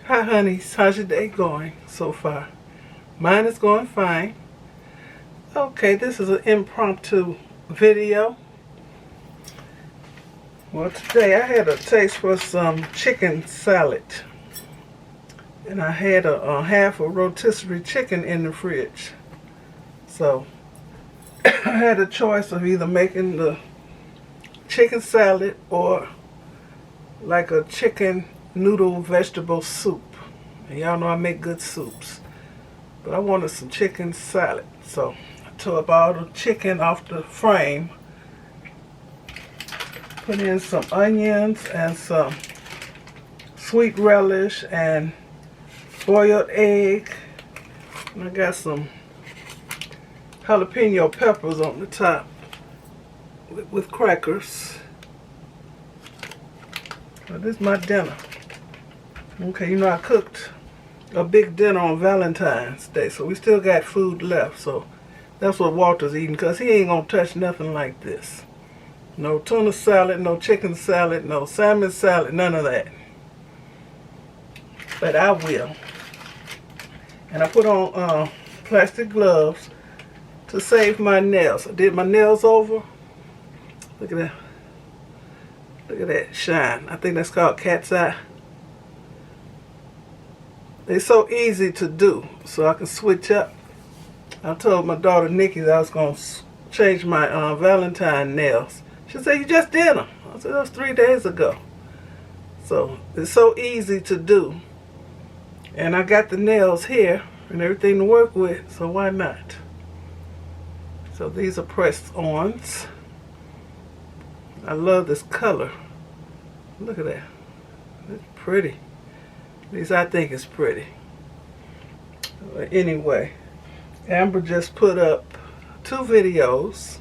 Hi honeys, how's your day going so far? Mine is going fine. Okay, this is an impromptu video. Well, today I had a taste for some chicken salad. And I had a half a rotisserie chicken in the fridge. So, I had a choice of either making the chicken salad or like a chicken noodle vegetable soup. And y'all know I make good soups. But I wanted some chicken salad. So I tore up all the chicken off the frame. Put in some onions and some sweet relish and boiled egg. And I got some jalapeno peppers on the top with crackers. So this is my dinner. Okay, you know I cooked a big dinner on Valentine's Day, so we still got food left. So that's what Walter's eating, because he ain't gonna touch nothing like this. No tuna salad, no chicken salad, no salmon salad, none of that. But I will. And I put on plastic gloves to save my nails. I did my nails over. Look at that. Look at that shine. I think that's called cat's eye. They're so easy to do, so I can switch up. I told my daughter Nikki that I was going to change my Valentine nails. She said, "You just did them." I said, "That was 3 days ago." So it's so easy to do. And I got the nails here and everything to work with, so why not? So these are press-ons. I love this color. Look at that. It's pretty. At least I think it's pretty. But anyway, Amber just put up 2 videos.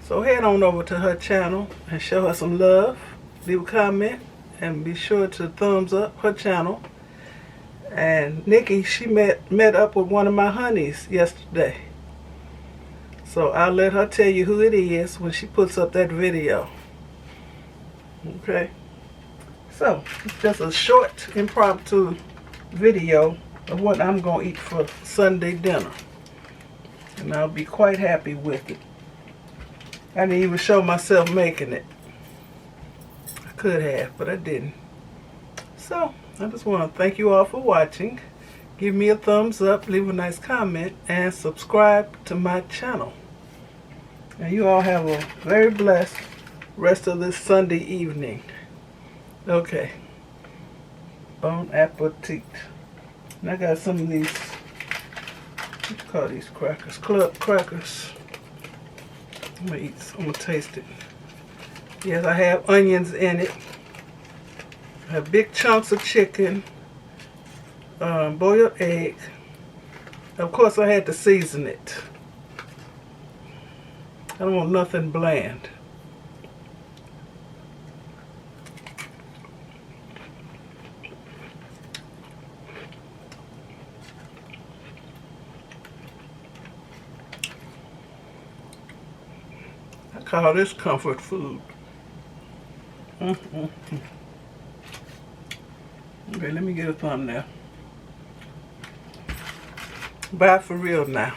So head on over to her channel and show her some love. Leave a comment and be sure to thumbs up her channel. And Nikki, she met up with one of my honeys yesterday. So I'll let her tell you who it is when she puts up that video. Okay? So, it's just a short impromptu video of what I'm going to eat for Sunday dinner. And I'll be quite happy with it. I didn't even show myself making it. I could have, but I didn't. So, I just want to thank you all for watching. Give me a thumbs up, leave a nice comment, and subscribe to my channel. And you all have a very blessed rest of this Sunday evening. Okay. Bon appetit. And I got some of these, what you call these crackers? Club Crackers. I'm going to taste it. Yes, I have onions in it. I have big chunks of chicken. Boiled egg. Of course, I had to season it. I don't want nothing bland. I call this comfort food. Okay, let me get a thumbnail. Bye for real now.